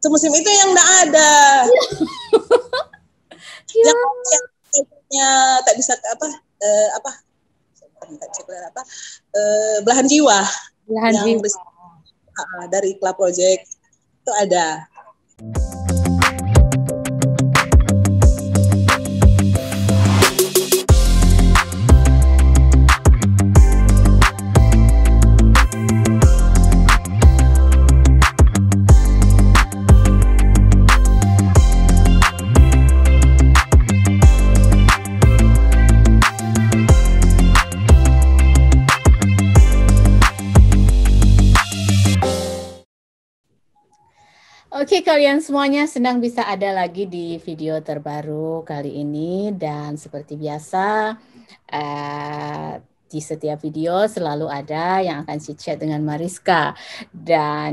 Semusim itu yang enggak ada. yang tak bisa belahan jiwa. Belahan yang jiwa. Dari Club Project itu ada. Oke, kalian semuanya senang bisa ada lagi di video terbaru kali ini, dan seperti biasa di setiap video selalu ada yang akan chit-chat dengan Mariska, dan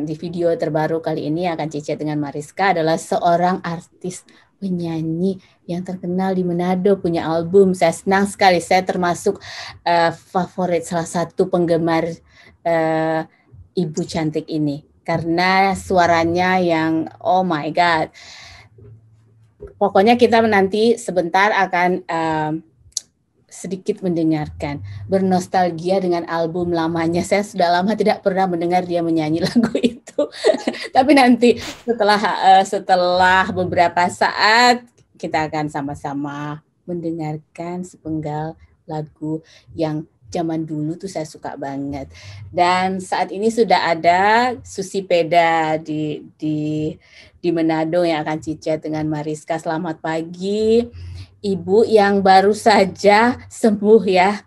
di video terbaru kali ini yang akan chit-chat dengan Mariska adalah seorang artis penyanyi yang terkenal di Manado, punya album. Saya senang sekali, saya termasuk favorit, salah satu penggemar ibu cantik ini. Karena suaranya yang oh my god. Pokoknya kita nanti sebentar akan sedikit mendengarkan, bernostalgia dengan album lamanya. Saya sudah lama tidak pernah mendengar dia menyanyi lagu itu. Tapi nanti setelah beberapa saat kita akan sama-sama mendengarkan sepenggal lagu yang zaman dulu tuh saya suka banget. Dan saat ini sudah ada Susi Peda di Manado yang akan chit-chat dengan Mariska. Selamat pagi, Ibu yang baru saja sembuh ya.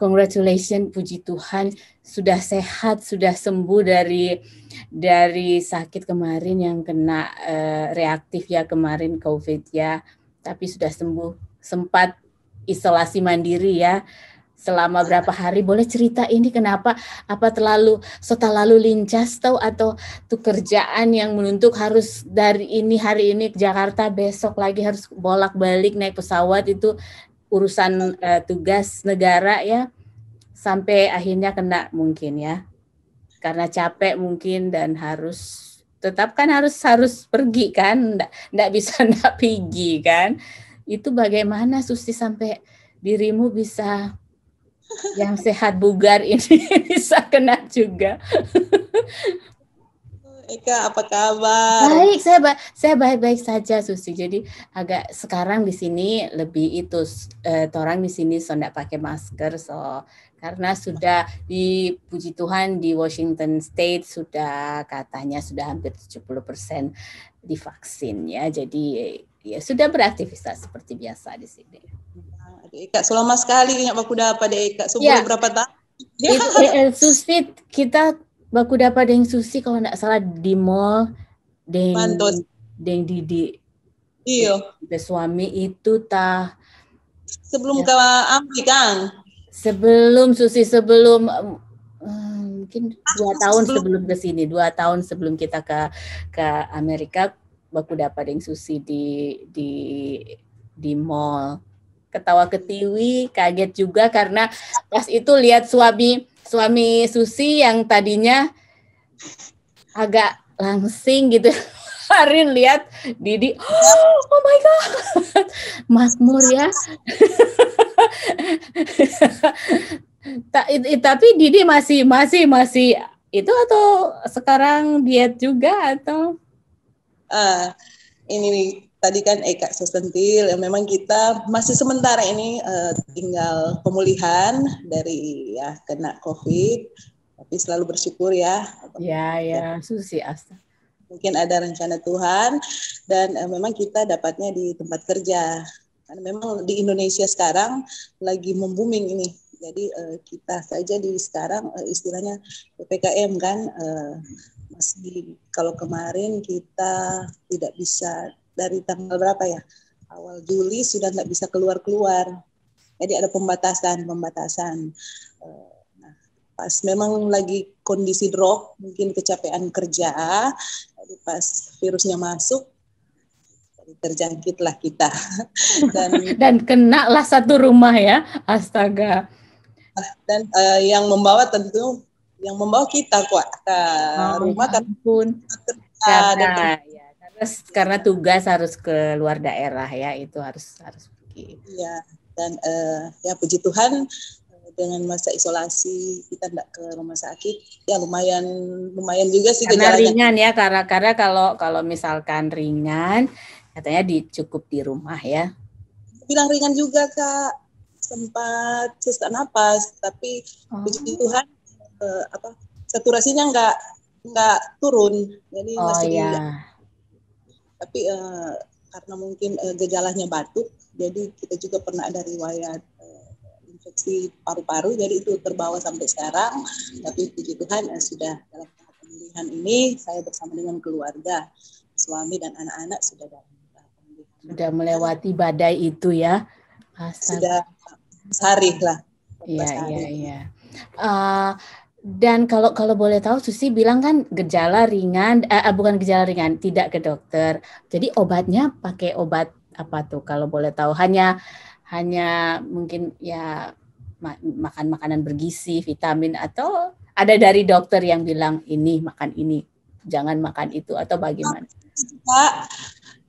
Congratulations, puji Tuhan sudah sehat, sudah sembuh dari sakit kemarin yang kena reaktif ya kemarin COVID ya. Tapi sudah sembuh, sempat isolasi mandiri ya. Selama berapa hari, boleh cerita ini kenapa? Apa terlalu lincas atau tuh kerjaan yang menuntut harus dari ini hari ini ke Jakarta, besok lagi harus bolak-balik naik pesawat, itu urusan tugas negara ya, sampai akhirnya kena mungkin ya, karena capek mungkin dan harus tetap kan harus pergi kan, nggak bisa nggak pergi kan. Itu bagaimana Susi sampai dirimu bisa yang sehat bugar ini bisa kena juga? Eka, apa kabar? Baik, saya baik-baik saja Susi. Jadi agak sekarang di sini lebih itu orang di sini nggak pakai masker, karena sudah dipuji Tuhan di Washington State sudah katanya sudah hampir 70% divaksin ya. Jadi ya sudah beraktivitas seperti biasa di sini. Eka, selama sekali ingat baku dapat Eka. Sebulan berapa tahun? Susi, kita baku dapat dengan Susi kalau nggak salah di mall dengan Didi. Iya. Suami itu sebelum ke Amerika. Sebelum Susi mungkin 2 tahun sebelum ke sini, 2 tahun sebelum kita ke Amerika, baku dapat dengan Susi di mall. Ketawa ketiwi, kaget juga karena pas itu lihat suami Susi yang tadinya agak langsing gitu. Hari lihat Didi, oh my god, makmur ya. Tapi Didi masih itu atau sekarang diet juga atau? Ini tadi kan Eka sesentil, memang kita masih sementara ini tinggal pemulihan dari ya kena COVID, tapi selalu bersyukur ya. Ya, Susi asta. Mungkin ada rencana Tuhan, dan memang kita dapatnya di tempat kerja. Karena memang di Indonesia sekarang lagi membooming ini. Jadi kita saja di sekarang istilahnya PPKM kan, masih kalau kemarin kita tidak bisa dari tanggal berapa ya, awal Juli sudah tidak bisa keluar. Jadi ada pembatasan. Nah, pas memang lagi kondisi drop, mungkin kecapean kerja, jadi pas virusnya masuk, terjangkitlah kita. Dan kena lah satu rumah ya, astaga. Dan yang membawa kita kok ke rumah kan dan karena tugas harus ke luar daerah ya, itu harus pergi. Ya, dan ya puji Tuhan dengan masa isolasi kita tidak ke rumah sakit, ya lumayan juga sih karena gejalanya. Ringan ya, karena kalau misalkan ringan katanya cukup di rumah ya. Bilang ringan juga Kak, sempat sesak napas, tapi puji Tuhan saturasinya nggak turun, jadi masih di. Tapi karena mungkin gejalanya batuk, jadi kita juga pernah ada riwayat infeksi paru-paru, jadi itu terbawa sampai sekarang. Tapi puji Tuhan sudah dalam tahap pemulihan ini, saya bersama dengan keluarga, suami dan anak-anak sudah dalam tahap pemulihan. Sudah melewati badai itu ya. Sudah sehari lah. Iya. Dan kalau boleh tahu, Susi bilang kan gejala ringan, bukan gejala ringan, tidak ke dokter. Jadi obatnya pakai obat apa tuh? Kalau boleh tahu, hanya mungkin ya makan makanan bergizi, vitamin, atau ada dari dokter yang bilang ini makan ini, jangan makan itu, atau bagaimana? Pak,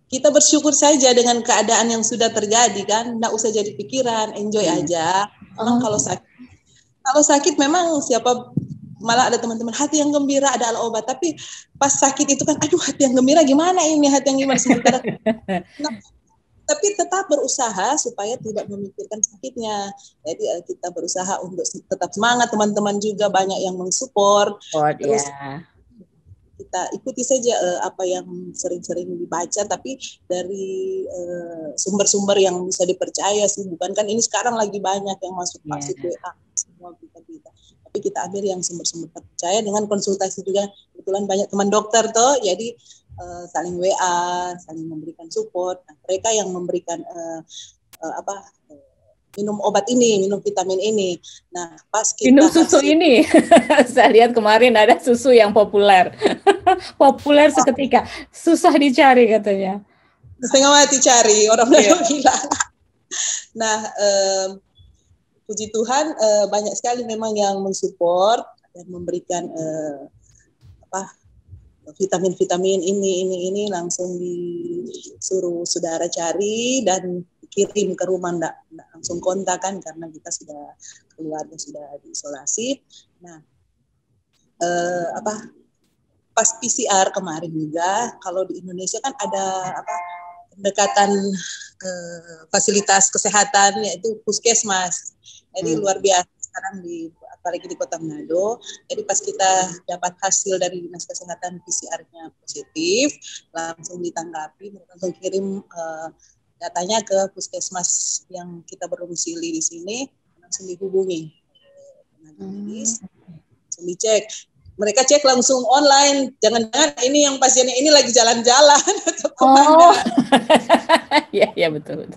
kita bersyukur saja dengan keadaan yang sudah terjadi kan, nggak usah jadi pikiran, enjoy aja. Memang kalau sakit memang malah ada teman-teman hati yang gembira ada obat, tapi pas sakit itu kan aduh hati yang gembira gimana ini, hati yang gimana sementara tapi tetap berusaha supaya tidak memikirkan sakitnya. Jadi kita berusaha untuk tetap semangat, teman-teman juga banyak yang mensupport. Terus kita ikuti saja apa yang sering-sering dibaca, tapi dari sumber-sumber yang bisa dipercaya sih, bukan kan ini sekarang lagi banyak yang masuk WA semua berita-berita. Tapi kita ambil yang sumber-sumber terpercaya dengan konsultasi juga. Kebetulan banyak teman dokter toh, jadi saling WA, saling memberikan support. Nah, mereka yang memberikan minum obat ini, minum vitamin ini. Nah, pas kita minum susu ini, saya lihat kemarin ada susu yang populer, populer seketika, susah dicari katanya. Setengah mati cari, orang bilang. Nah, puji Tuhan banyak sekali memang yang mensupport dan memberikan vitamin ini langsung disuruh saudara cari dan kirim ke rumah, enggak langsung kontak kan karena kita sudah keluarga sudah diisolasi. Nah, pas PCR kemarin juga, kalau di Indonesia kan ada pendekatan fasilitas kesehatan yaitu puskesmas. Jadi luar biasa sekarang apalagi di Kota Manado. Jadi pas kita dapat hasil dari Dinas Kesehatan PCR-nya positif, langsung ditanggapi, langsung kirim datanya ke puskesmas yang kita berdomisili di sini, langsung dihubungi tenaga medis, langsung dicek. Mereka cek langsung online, jangan-jangan ini yang pasiennya ini lagi jalan-jalan atau kemana. Iya betul.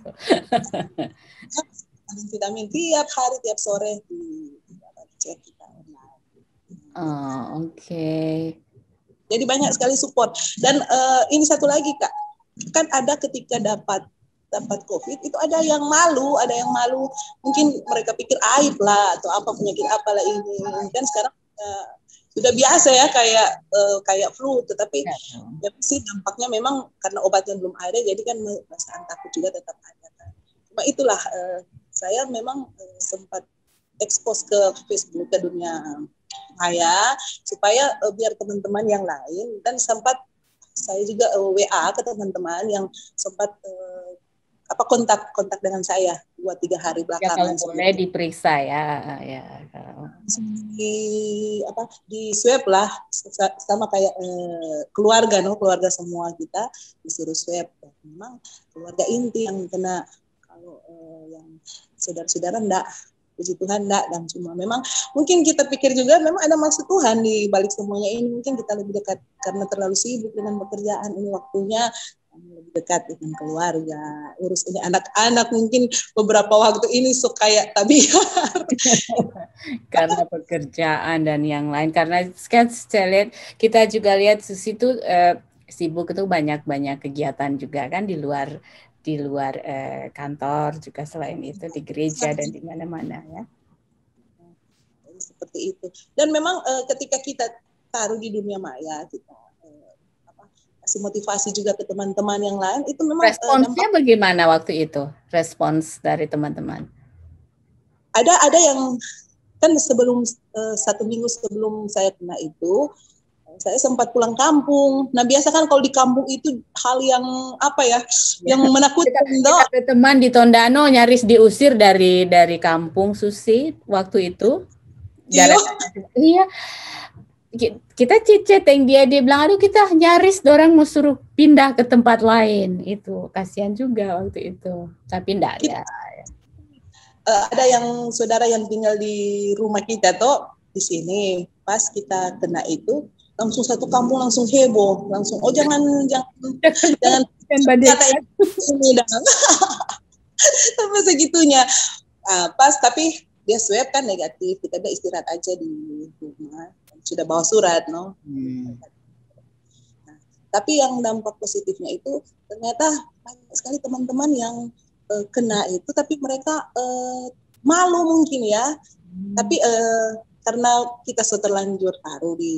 Vitamin tiap hari, tiap sore dicek kita online. Oke. Jadi banyak sekali support. Dan ini satu lagi Kak, kan ada ketika dapat COVID itu ada yang malu, mungkin mereka pikir aib lah atau apa penyakit apalah ini. Kan sekarang sudah biasa ya kayak flu, tetapi ya sih dampaknya memang karena obatnya belum ada, jadi kan perasaan takut juga tetap ada kan. Cuma itulah saya memang sempat expose ke Facebook, ke dunia maya, supaya biar teman-teman yang lain, dan sempat saya juga WA ke teman-teman yang sempat kontak dengan saya 2-3 hari belakangan. Ya, kalau boleh diperiksa ya. Di swab lah, sama kayak keluarga semua kita disuruh swab. Memang keluarga inti yang kena, kalau yang saudara-saudara enggak, puji Tuhan enggak. Dan cuma memang mungkin kita pikir juga memang ada maksud Tuhan di balik semuanya ini. Mungkin kita lebih dekat karena terlalu sibuk dengan pekerjaan, ini waktunya lebih dekat dengan keluarga, urus ini anak-anak, mungkin beberapa waktu ini kayak tabiat karena pekerjaan dan yang lain. Karena kita juga lihat Susi itu sibuk itu banyak kegiatan juga kan di luar kantor juga, selain itu di gereja dan di mana-mana ya. Seperti itu. Dan memang ketika kita taruh di dunia maya, kita kasih motivasi juga ke teman-teman yang lain. Itu memang responsnya bagaimana waktu itu? Respons dari teman-teman? Ada yang kan sebelum 1 minggu sebelum saya kena itu, saya sempat pulang kampung. Nah biasa kan kalau di kampung itu hal yang apa ya, yang menakutkan. Kita teman di Tondano nyaris diusir dari kampung Susi waktu itu. Iya. Kita chatting dia bilang, aduh kita nyaris dorang mau suruh pindah ke tempat lain. Itu kasihan juga waktu itu. Tapi enggak ya. Ada yang saudara yang tinggal di rumah kita tuh di sini. Pas kita kena itu langsung satu kampung langsung heboh, langsung jangan kata ini sampai segitunya. Pas tapi dia swab kan negatif, kita udah istirahat aja di rumah, sudah bawa surat Nah, tapi yang dampak positifnya itu ternyata banyak sekali teman-teman yang kena itu, tapi mereka malu mungkin ya, tapi karena kita terlanjur taruh di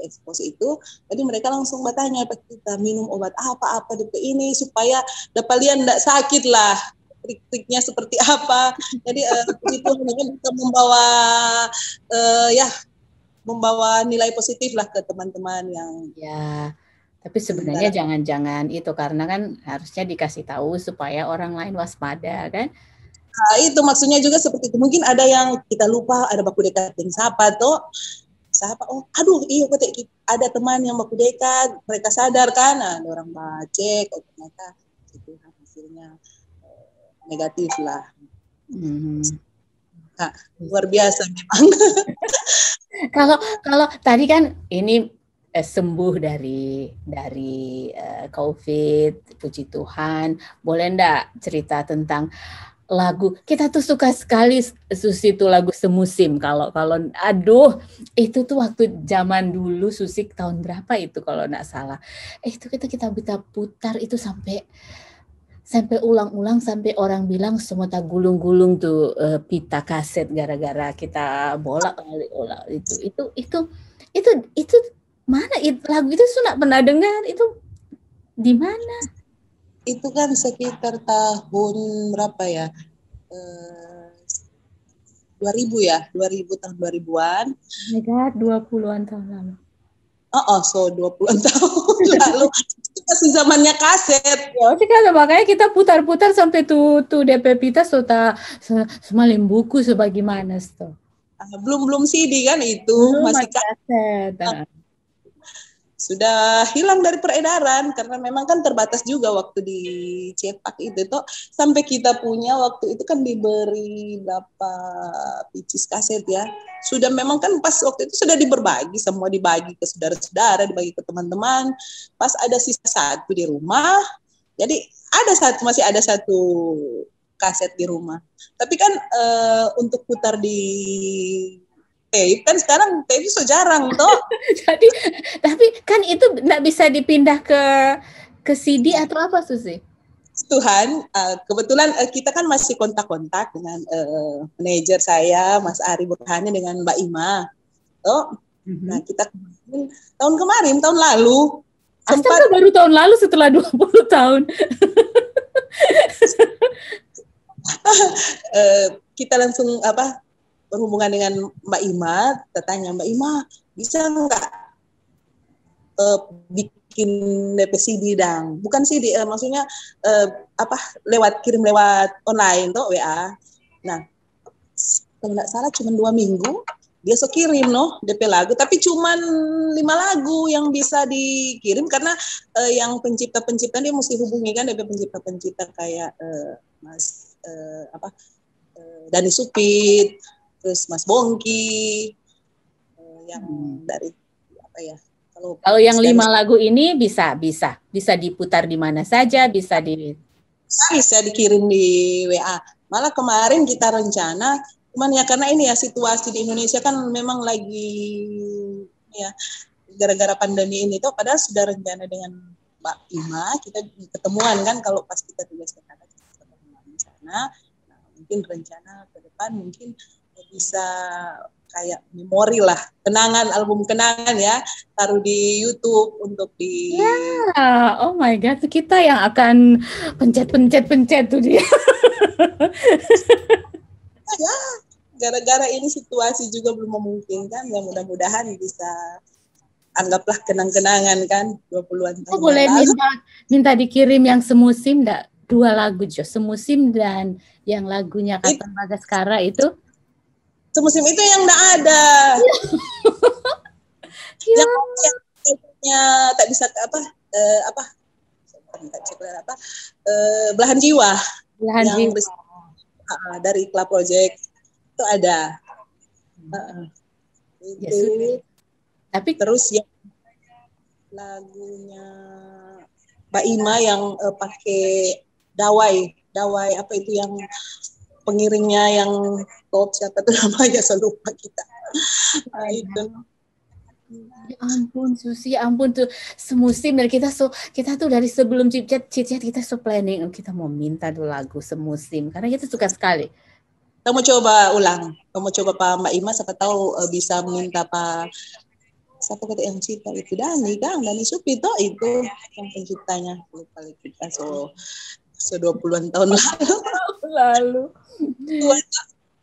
ekspos itu, jadi mereka langsung bertanya ke kita minum obat apa DP ini supaya dapat lihat tidak sakit lah, trik-triknya seperti apa. Jadi itu bisa membawa nilai positif lah ke teman-teman yang ya. Tapi sebenarnya jangan-jangan itu, karena kan harusnya dikasih tahu supaya orang lain waspada kan. Nah, itu maksudnya juga seperti itu. Mungkin ada yang kita lupa, ada baku dekat dengan siapa aduh iya ada teman yang baku dekat, mereka sadar kan, ada orang cek, ternyata itu hasilnya negatif lah. Nah, luar biasa memang. Kalau tadi kan ini sembuh dari COVID, puji Tuhan. Boleh enggak cerita tentang lagu? Kita tuh suka sekali Susi tuh lagu semusim. Kalau aduh, itu tuh waktu zaman dulu Susi tahun berapa itu kalau enggak salah. Itu kita putar itu sampai ulang-ulang, sampai orang bilang semua tak gulung-gulung tuh pita kaset gara-gara kita bolak kali olah itu mana lagu itu sudah pernah dengar, itu di mana? Itu kan sekitar tahun berapa ya? 2000 tahun 2000-an. Negara 20-an tahun lalu. So 20-an tahun lalu. Itu masih zamannya kaset. Ya, kan makanya kita putar-putar sampai tuh DP pita semalim buku sebagaimana tuh. Belum CD kan itu, masih kaset. Sudah hilang dari peredaran karena memang kan terbatas juga waktu dicetak itu toh, sampai kita punya waktu itu kan diberi berapa pieces kaset ya, sudah memang kan pas waktu itu sudah dibagi ke saudara-saudara, dibagi ke teman-teman, pas ada sisa satu di rumah, jadi masih ada satu kaset di rumah, tapi kan untuk putar di tape kan sekarang tape itu jarang toh. Jadi tapi kan itu nggak bisa dipindah ke CD atau apa Susi? Tuhan, kebetulan kita kan masih kontak-kontak dengan manajer saya Mas Ari Burhani dengan Mbak Ima. Nah kita tahun lalu. Astaga, baru tahun lalu setelah 20 tahun. Kita langsung berhubungan dengan Mbak Ima, tanya Mbak Ima, bisa nggak bikin DP CD dang? Bukan CD, maksudnya kirim lewat online tuh WA. Nah, kalau nggak salah cuma 2 minggu dia kirim DP lagu, tapi cuma 5 lagu yang bisa dikirim karena yang pencipta dia mesti hubungi kan DP pencipta kayak Mas Dani Supit, terus Mas Bongki, yang dari kalau yang 5 lagu ini bisa diputar di mana saja, bisa dikirim di WA. Malah kemarin kita rencana, cuman ya karena ini ya situasi di Indonesia kan memang lagi ya gara-gara pandemi ini tuh, padahal sudah rencana dengan Mbak Ima kita ketemuan kan, kalau pas kita tugas ke sana kita ketemuan di sana. Nah, mungkin rencana ke depan mungkin bisa kayak memori lah, kenangan, album kenangan ya, taruh di YouTube untuk di. Ya, oh my God, kita yang akan pencet tuh dia. Ya, gara-gara ini situasi juga belum memungkinkan, ya mudah-mudahan bisa, anggaplah kenang-kenangan kan 20-an Oh, tahun yang boleh lalu. minta dikirim yang semusim enggak? 2 lagu, Jo. Semusim dan yang lagunya Katon Bagaskara itu. Semusim itu yang enggak ada. Ya. yang tak bisa belahan jiwa Belahan yang jiwa. dari Club Project itu ada. Ya Itu sudah. Tapi terus yang lagunya Mbak Ima yang pakai dawai apa itu yang pengiringnya yang top siapa tuh namanya, saya lupa kita. Itu. Ya ampun Susi, ya ampun tuh semusim dari kita tuh dari sebelum chit chat kita planning kita mau minta tuh lagu semusim karena kita suka sekali. Kamu coba ulang, coba Pak Mbak Ima, siapa tahu bisa minta Pak siapa kata yang cipta itu Dani Supito itu yang penciptanya, lupa kita so 20-an tahun lalu.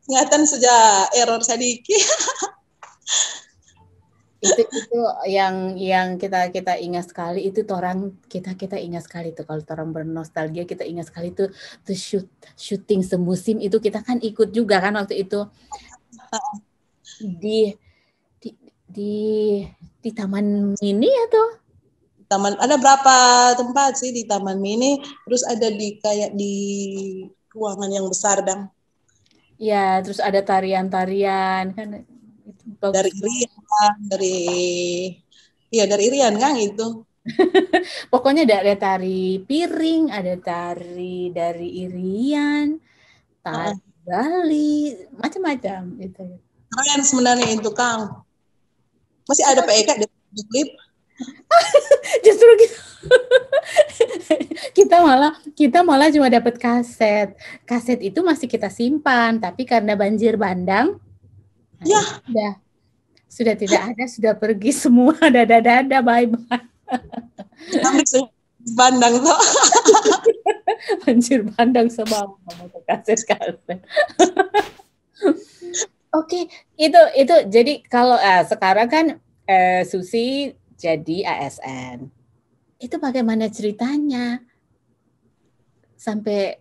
Ingatan sejak error sedikit. itu yang kita ingat sekali itu kita ingat sekali tuh kalau orang bernostalgia kita ingat sekali tuh syuting semusim itu kita kan ikut juga kan waktu itu di Taman Mini atau Taman, ada berapa tempat sih di Taman Mini, terus ada di kayak di ruangan yang besar dang. Ya, terus ada tarian-tarian kan itu bagus. Dari Irian kan itu. Pokoknya ada tari piring, ada tari dari Irian, tari Bali, macam-macam gitu. Keren sebenarnya itu Kang. Masih ada PEK di klip. Justru kita malah cuma dapat kaset. Kaset itu masih kita simpan, tapi karena banjir bandang, Ya, sudah tidak ada, sudah pergi semua. Dadah, bye-bye. Bandang tuh. Banjir bandang sama kaset. Oke, itu jadi kalau sekarang kan Susi jadi ASN. Itu bagaimana ceritanya? Sampai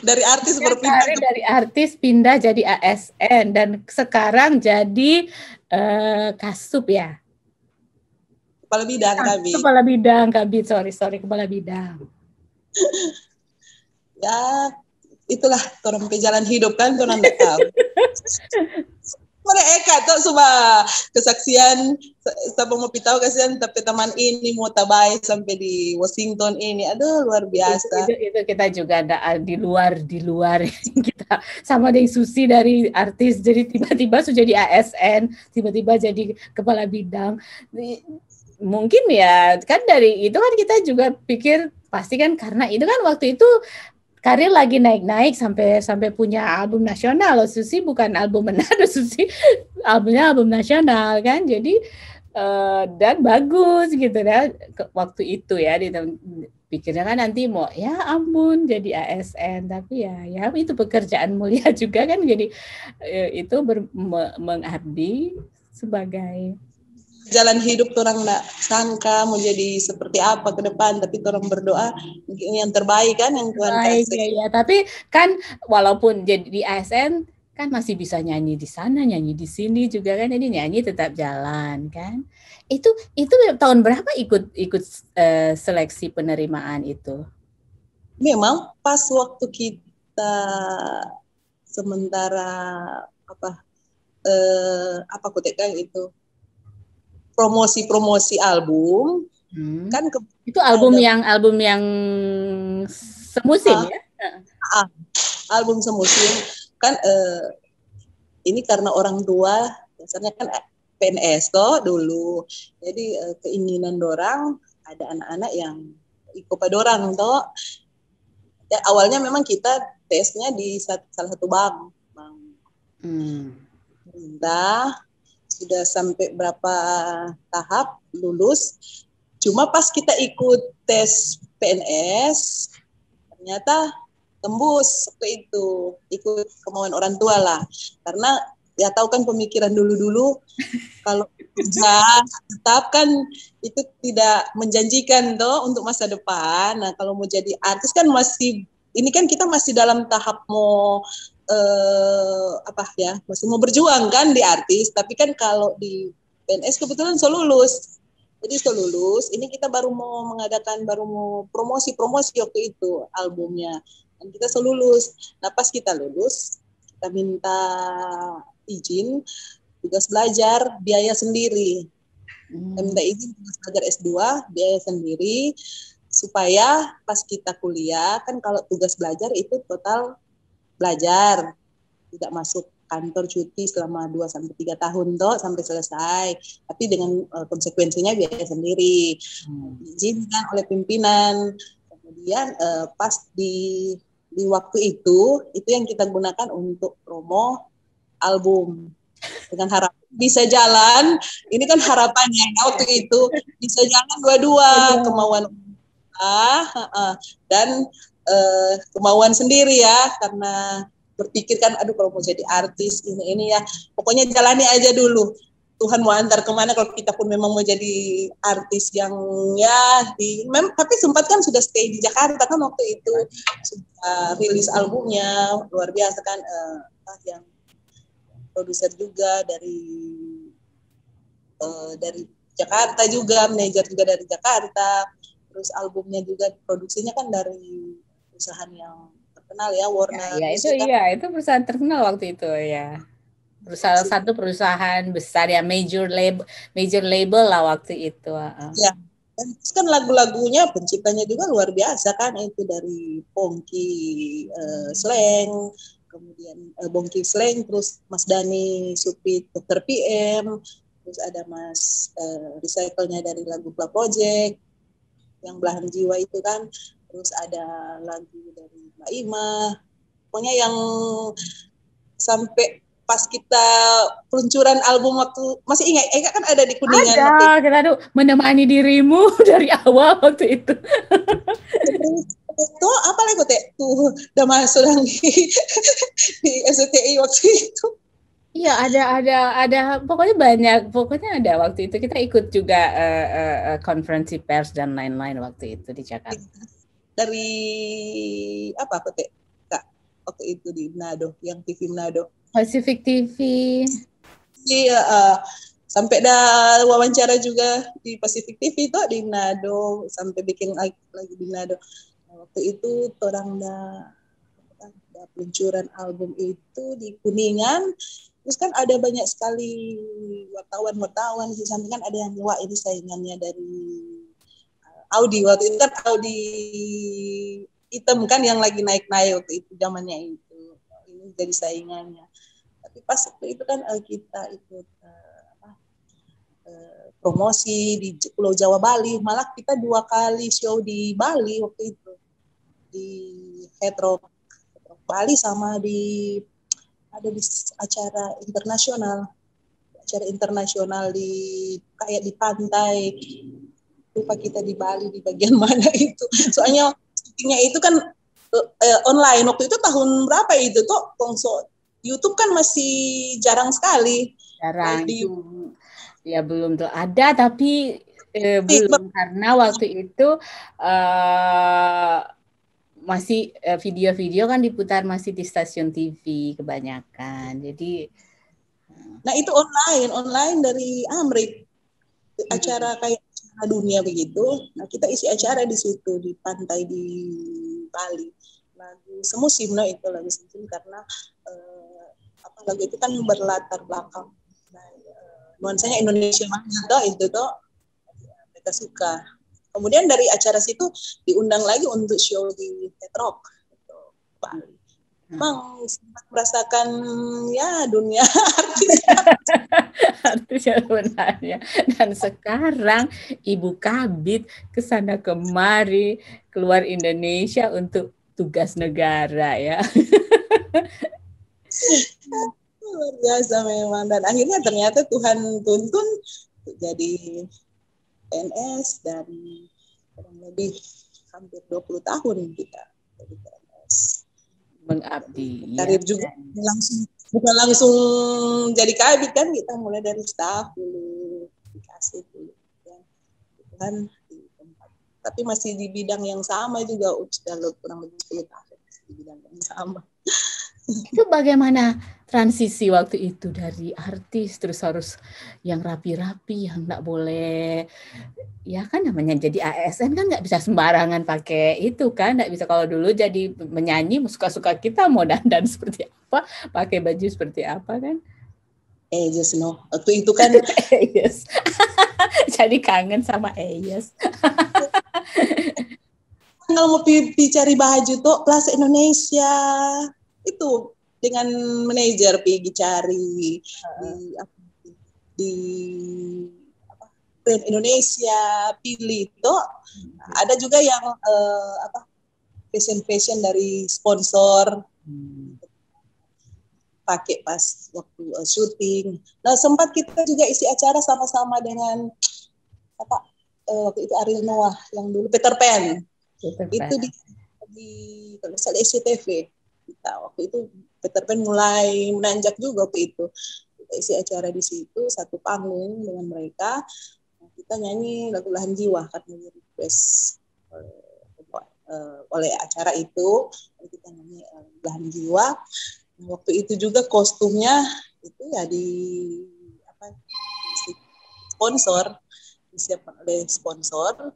dari artis berpindah. Dari artis pindah jadi ASN dan sekarang jadi Kasup ya. Kepala bidang Kabit. Kepala bidang Kabit, sorry kepala bidang. Ya, itulah orang jalan hidup kan, orang enggak tahu. Mereka tuh coba kesaksian siapa mau tahu kasihan tapi teman ini mau tabai sampai di Washington ini, aduh luar biasa. Itu kita juga ada di luar kita sama dengan Susi dari artis jadi tiba-tiba sudah jadi ASN, tiba-tiba jadi kepala bidang. Mungkin ya kan dari itu kan kita juga pikir pasti kan karena itu kan waktu itu karir lagi naik-naik sampai punya album nasional loh. Susi bukan album Manado, Susi albumnya album nasional kan. Jadi dan bagus gitu ya waktu itu ya pikirnya kan nanti mau ya ampun jadi ASN tapi ya itu pekerjaan mulia juga kan jadi itu mengabdi sebagai jalan hidup orang nggak sangka mau jadi seperti apa ke depan, tapi orang berdoa yang terbaik kan yang Tuhan kasih. Ya, tapi kan walaupun jadi di ASN kan masih bisa nyanyi di sana, nyanyi di sini juga kan, jadi nyanyi tetap jalan kan. Itu tahun berapa ikut seleksi penerimaan itu? Memang pas waktu kita sementara apa kutekan itu promosi album kan itu album yang semusim ya? Album semusim kan ini karena orang tua biasanya kan PNS toh dulu, jadi keinginan dorang ada anak-anak yang ikut pada orang toh ya, awalnya memang kita tesnya di salah satu bank. Pemerintah sudah sampai berapa tahap lulus. Cuma pas kita ikut tes PNS, ternyata tembus seperti itu, ikut kemauan orang tua lah. Karena ya tahu kan pemikiran dulu-dulu, kalau kerja tetap kan itu tidak menjanjikan toh untuk masa depan. Nah kalau mau jadi artis kan masih, ini kan kita masih dalam tahap mau masih mau berjuang kan di artis. Tapi kan kalau di PNS kebetulan so lulus. Jadi so lulus, ini kita baru mau promosi waktu itu albumnya. Dan kita so lulus. Nah pas kita lulus, kita minta izin tugas belajar biaya sendiri. Kita minta izin tugas belajar S2 biaya sendiri supaya pas kita kuliah kan kalau tugas belajar itu total belajar, tidak masuk kantor cuti selama 2-3 tahun toh sampai selesai, tapi dengan konsekuensinya biaya sendiri, diizinkan oleh pimpinan. Kemudian pas di waktu itu yang kita gunakan untuk promo album dengan harapan bisa jalan. Ini kan harapannya waktu itu bisa jalan dua-dua, kemauan dan kemauan sendiri ya, karena berpikir kan aduh kalau mau jadi artis ini ya pokoknya jalani aja dulu, Tuhan mau antar kemana. Kalau kita pun memang mau jadi artis yang ya tapi sempat kan sudah stay di Jakarta kan waktu itu, sudah rilis albumnya luar biasa kan, yang produser juga dari Jakarta juga, manajer juga dari Jakarta, terus albumnya juga produksinya kan dari perusahaan yang terkenal ya, Warner. Itu perusahaan terkenal waktu itu ya. Salah satu perusahaan besar ya, major label lah waktu itu. Ya. Dan kan lagu-lagunya penciptanya juga luar biasa kan, itu dari Pongki Slang, kemudian Bongki Slang, terus Mas Dhani Supit Dr. PM, terus ada Mas Recycle-nya dari lagu Pla Project yang Belahan Jiwa itu kan, terus ada lagu dari Mbak Ima, pokoknya yang sampai pas kita peluncuran album waktu masih ingat, Eka kan ada di Kuningan. Ada, kita tuh menemani dirimu dari awal waktu itu. Itu apa lagi tuh udah masuk di SCTI waktu itu. Iya ada pokoknya ada waktu itu kita ikut juga konferensi pers dan lain-lain waktu itu di Jakarta. Dari apa Kak waktu itu di Manado, yang TV Manado. Pacific TV. Iya, sampai ada wawancara juga di Pacific TV itu di Manado, sampai bikin lagi di Manado. Nah, waktu itu orang da peluncuran album itu di Kuningan. Terus kan ada banyak sekali wartawan di samping kan ada yang wah ini saingannya dari Audi. Waktu itu kan Audi hitam kan yang lagi naik-naik waktu itu zamannya itu. Ini jadi saingannya. Tapi pas waktu itu kan kita ikut promosi di Pulau Jawa Bali. Malah kita 2 kali show di Bali waktu itu. Di Hetro Bali sama ada di acara internasional di kayak di pantai, lupa kita di Bali di bagian mana itu, soalnya syutingnya itu kan online waktu itu. Tahun berapa itu tuh konsol YouTube kan masih jarang sekali. Ya belum tuh ada, tapi belum, karena waktu itu masih video-video kan diputar masih di stasiun TV kebanyakan. Jadi nah itu online dari Amrik, acara kayak acara dunia begitu. Nah kita isi acara di situ di pantai di Bali. Lagu semusim itu lagu semusim karena lagu itu kan berlatar belakang nuansanya Indonesia banget itu mereka suka. Kemudian dari acara situ diundang lagi untuk show di Petrok gitu, Bali. Emang sempat merasakan ya dunia artis sebenarnya. Dan sekarang Ibu Kabit kesana kemari keluar Indonesia untuk tugas negara ya. Luar biasa memang. Dan akhirnya ternyata Tuhan tuntun jadi PNS dan kurang lebih hampir 20 tahun kita jadi PNS. Mengabdi. Karir Ya. juga bukan langsung jadi kabit kan, kita mulai dari staff dulu, dikasih dulu ya. Kan di tempat. Tapi masih di bidang yang sama juga, sudah kurang lebih 10 tahun di bidang yang sama. Itu bagaimana transisi waktu itu dari artis terus harus yang rapi-rapi, yang nggak boleh, ya kan namanya jadi ASN kan nggak bisa sembarangan pakai itu kan, nggak bisa kalau dulu jadi menyanyi suka-suka kita mau dandan seperti apa, pakai baju seperti apa kan? Just no, waktu itu kan Yes. Jadi kangen sama Yes. kalau mau cari baju tuh Plaza Indonesia itu dengan manajer pergi cari di apa, brand Indonesia pilih tuh ada juga yang fashion dari sponsor pakai pas waktu syuting. Nah sempat kita juga isi acara sama-sama dengan waktu itu Ariel Noah yang dulu Peter Pan. Itu di kalau misalnya SCTV kita waktu itu Peter Pan mulai menanjak juga waktu itu. Kita isi acara di situ satu panggung dengan mereka. Kita nyanyi lagu Lahan Jiwa karena request oleh acara itu. Kita nyanyi Lahan Jiwa. Waktu itu juga kostumnya itu ya sponsor, disiapkan oleh sponsor.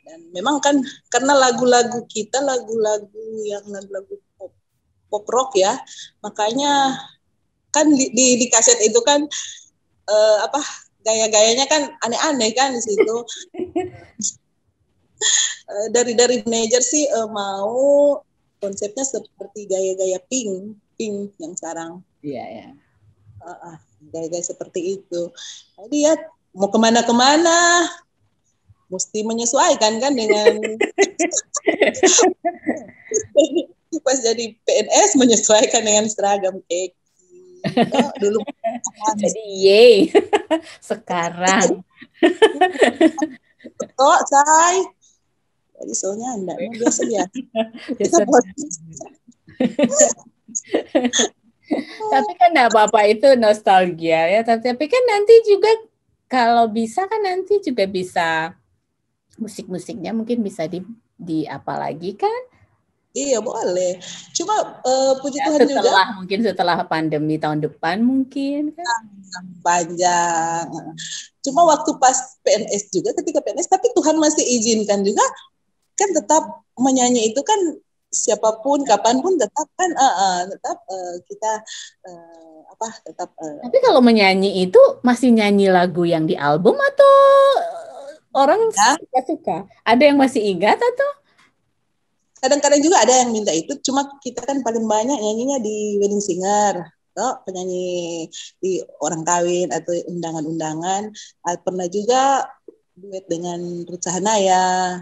Dan memang kan karena lagu-lagu kita lagu-lagu pop rock ya, makanya kan di kaset itu kan gaya-gayanya kan aneh-aneh kan di situ. Dari manajer sih mau konsepnya seperti gaya-gaya pink yang sekarang. Iya. Gaya-gaya seperti itu. Jadi ya mau kemana-kemana mesti menyesuaikan kan dengan pas jadi PNS menyesuaikan dengan seragam dulu. Jadi yeay sekarang. Say. Jadi soalnya enggaknya biasa. Tapi kan enggak apa-apa, itu nostalgia ya. Tapi kan nanti juga kalau bisa kan nanti juga bisa musik-musiknya mungkin bisa di apa lagi kan? Iya boleh. Cuma puji ya, Tuhan juga. Mungkin setelah pandemi tahun depan mungkin kan. Panjang. Cuma waktu pas PNS juga ketika PNS tapi Tuhan masih izinkan juga kan tetap menyanyi itu kan siapapun kapanpun tetap kan kita tetap. Tapi kalau menyanyi itu masih nyanyi lagu yang di album atau orang suka? Ada yang masih ingat atau? Kadang-kadang juga ada yang minta itu, cuma kita kan paling banyak nyanyinya di wedding singer, penyanyi di orang kawin atau undangan-undangan. Pernah juga duet dengan Ruth Sahanaya,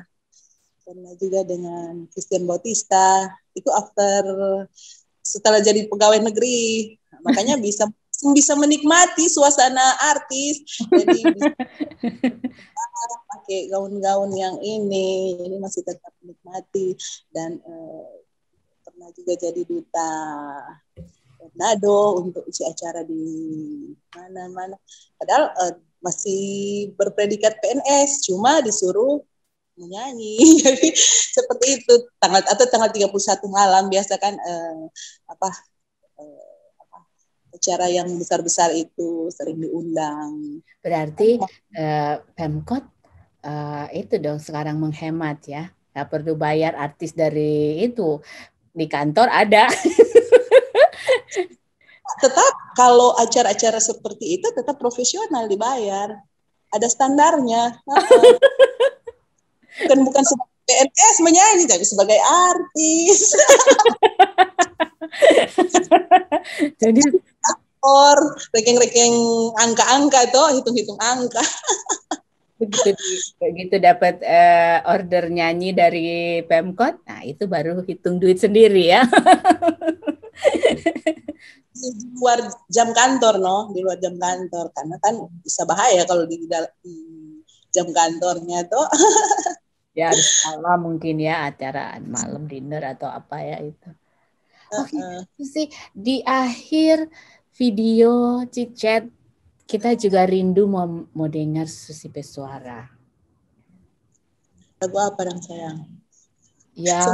pernah juga dengan Christian Bautista. Itu setelah jadi pegawai negeri, makanya bisa menikmati suasana artis. Jadi bisa pakai gaun-gaun yang ini masih tetap menikmati. Dan pernah juga jadi duta Tornado untuk isi acara di mana-mana. Padahal masih berpredikat PNS, cuma disuruh menyanyi. Jadi seperti itu tanggal 31 malam biasa kan acara yang besar-besar itu sering diundang. Berarti Pemkot itu dong sekarang menghemat ya, nggak perlu bayar artis dari itu, di kantor ada. Tetap kalau acara-acara seperti itu tetap profesional dibayar, ada standarnya. bukan sebagai PNS menyanyi, tapi sebagai artis. Jadi reking-reking angka-angka tuh, hitung-hitung angka. begitu dapat order nyanyi dari Pemkot, nah itu baru hitung duit sendiri ya. Di luar jam kantor, di luar jam kantor, karena kan bisa bahaya kalau di jam kantornya tuh. Ya harus malam mungkin ya, acara malam dinner atau apa ya itu. Oke, Susi, di akhir video Cicet kita juga rindu mau dengar Susi bersuara. Lagu apa dong sayang? Ya,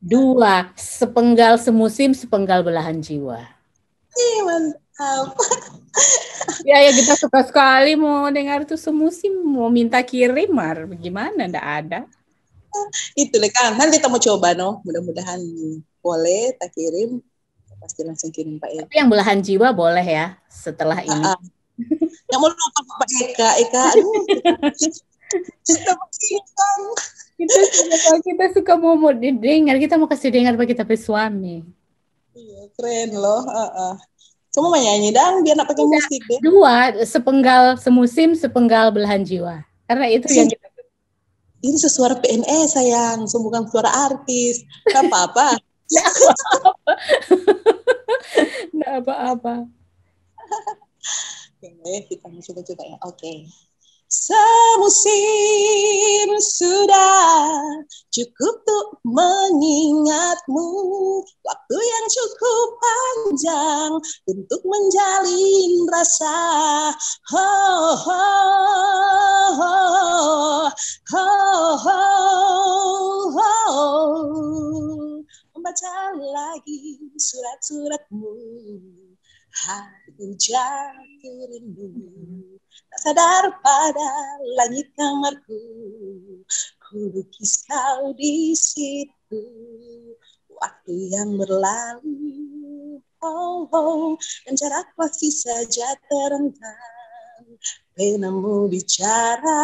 dua, sepenggal semusim, sepenggal belahan jiwa. Mantap. Ya kita suka sekali mau dengar tuh semusim, mau minta kirim, gimana? Nggak ada. Itu deh kan, nanti kita mau coba mudah-mudahan boleh tak kirim, pasti langsung kirim Pak Eka. Tapi yang belahan jiwa boleh ya setelah ini. Yang mau lupa Pak Eka, aduh. kita suka mau didengar, kita mau kasih dengar bagi tapi suami. Iya, keren loh. Kamu mau nyanyi dong, biar nak pakai musik deh. Dua, sepenggal semusim, sepenggal belahan jiwa. Karena itu yang kita... Ini suara PNS sayang, bukan suara artis. Kan apa-apa. Nggak apa-apa. Oke, kita coba-coba ya. Oke. Semusim sudah cukup untuk mengingatmu, waktu yang cukup panjang untuk menjalin rasa. Membaca lagi surat-suratmu, hati jatuh rindu. Tak sadar pada langit kamarku, ku lukis kau di situ. Waktu yang berlalu, dan jarak pasti saja terentang. Penamu bicara,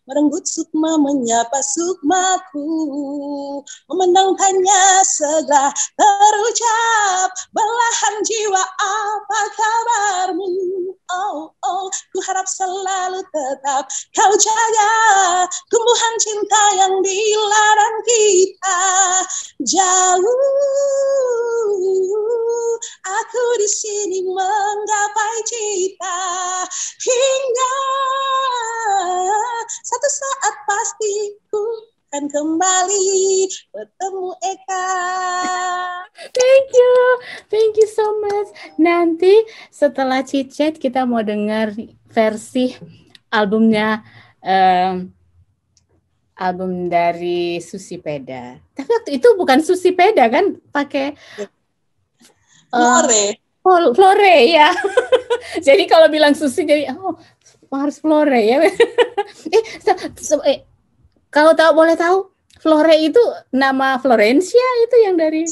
merenggut sukma menyapa sukmaku, memandang tanya segera terucap, belahan jiwa apa kabarmu? Ku harap selalu tetap kau jaga tumbuhan cinta yang di ladang kita. Jauh aku di sini menggapai cita, hingga satu saat pasti ku akan kembali bertemu Eka. Thank you so much. Nanti setelah Cicet kita mau dengar versi albumnya, album dari Susi Peda. Tapi waktu itu bukan Susi Peda kan, pakai Flore ya. Jadi kalau bilang Susi jadi harus Flore ya. Kalau boleh tahu, Flore itu nama Florencia itu yang dari...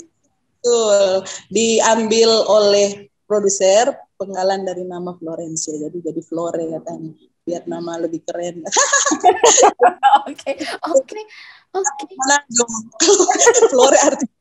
Betul, diambil oleh produser penggalan dari nama Florencia, jadi Flore katanya, biar nama lebih keren. Oke. Mana dong? Flore artinya.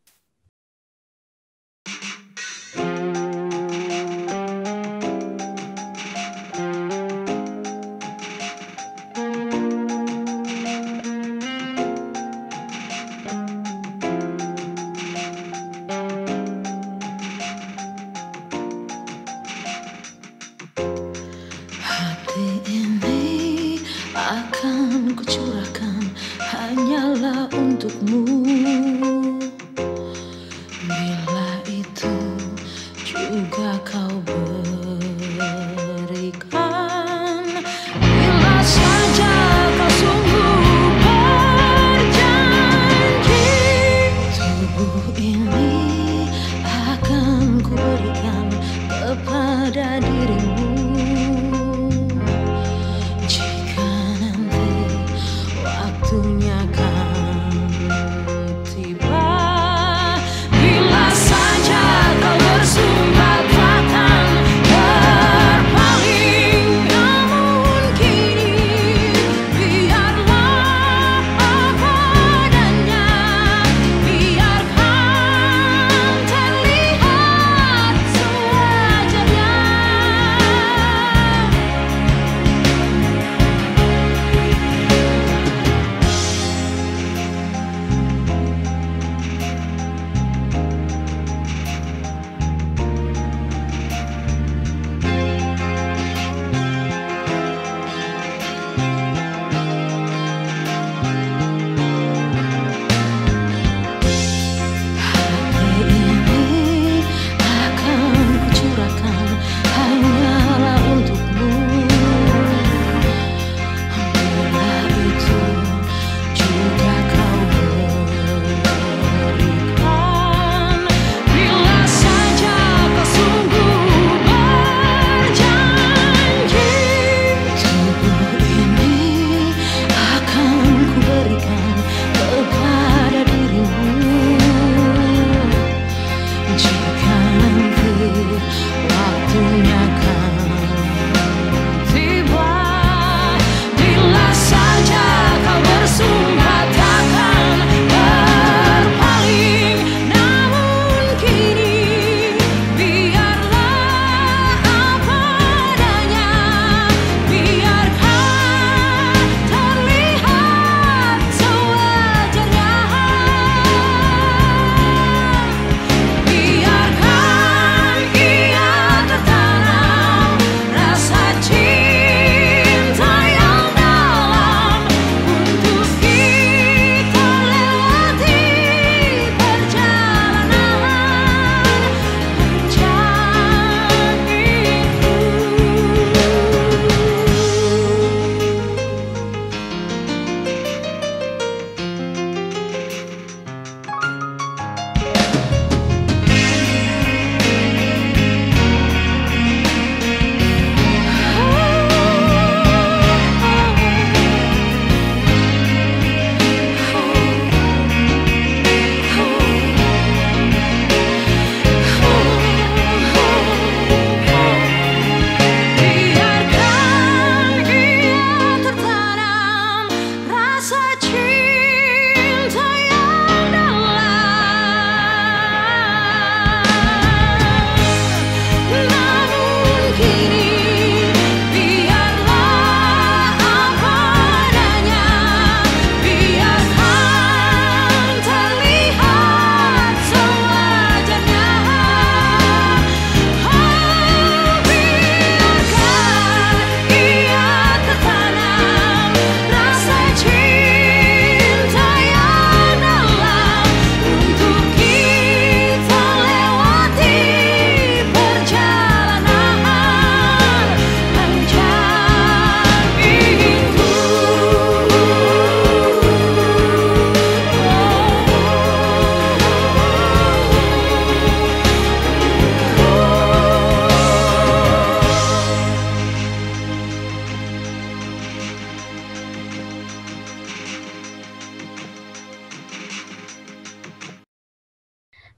Waktunya kan tiba.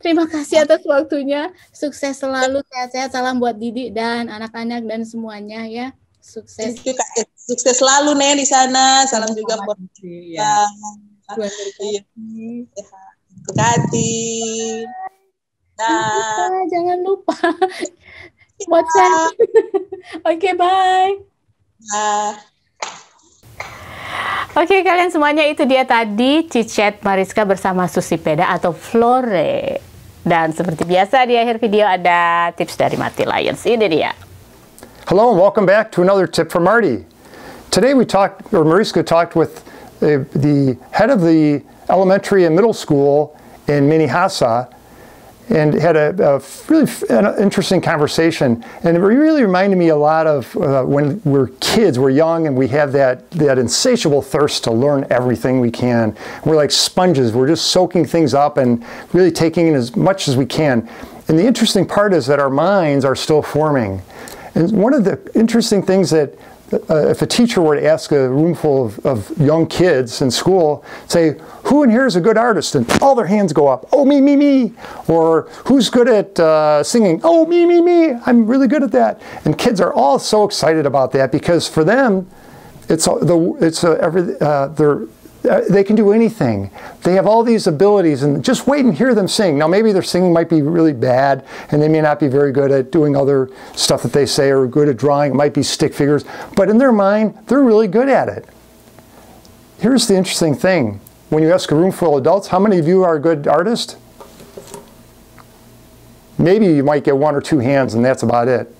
terima kasih atas waktunya. Sukses selalu, sehat-sehat. Salam buat Didi dan anak-anak dan semuanya ya. Sukses. Thank you, Kak. Sukses selalu nih di sana. Salam juga buat ya. Kati. Nah, jangan lupa. WhatsApp. Oke, bye. Oke, kalian semuanya, itu dia tadi Chit-Chat Mariska bersama Susi Peda atau Flore. Dan seperti biasa di akhir video ada tips dari Marty Lyons. Ini dia. Hello and welcome back to another tip from Marty. Today Mariska talked with the head of the elementary and middle school in Minahasa, and had a really interesting conversation. And it really reminded me a lot of when we're kids, we're young, and we have that insatiable thirst to learn everything we can. We're like sponges. We're just soaking things up and really taking in as much as we can. And the interesting part is that our minds are still forming. And one of the interesting things that if a teacher were to ask a room full of young kids in school, say, who in here is a good artist? And all their hands go up. Oh, me, me, me. Or who's good at singing? Oh, me, me, me. I'm really good at that. And kids are all so excited about that because for them, they can do anything. They have all these abilities, and just wait and hear them sing. Now, maybe their singing might be really bad, and they may not be very good at doing other stuff that they say, or good at drawing. It might be stick figures. But in their mind, they're really good at it. Here's the interesting thing. When you ask a room full of adults, how many of you are a good artist? Maybe you might get 1 or 2 hands, and that's about it.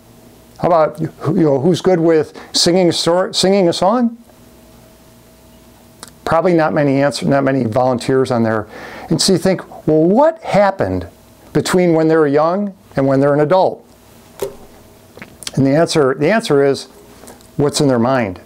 How about, who's good with singing a song? Probably not many volunteers on there. And so you think, well, what happened between when they were young and when they're an adult? And the answer is what's in their mind.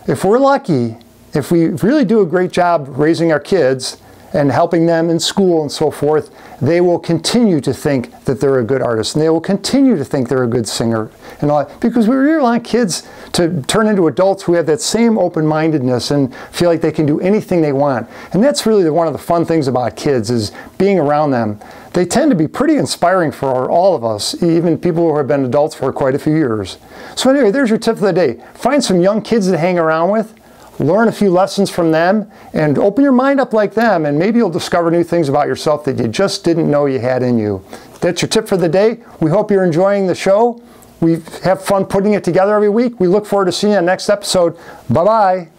If we're lucky, if we really do a great job raising our kids and helping them in school and so forth, they will continue to think that they're a good artist, and they will continue to think they're a good singer, and all that, because we really want kids to turn into adults who have that same open-mindedness and feel like they can do anything they want. And that's really one of the fun things about kids, is being around them. They tend to be pretty inspiring for all of us, even people who have been adults for quite a few years. So anyway, there's your tip of the day. Find some young kids to hang around with, learn a few lessons from them, and open your mind up like them, and maybe you'll discover new things about yourself that you just didn't know you had in you. That's your tip for the day. We hope you're enjoying the show. We have fun putting it together every week. We look forward to seeing you in the next episode. Bye-bye.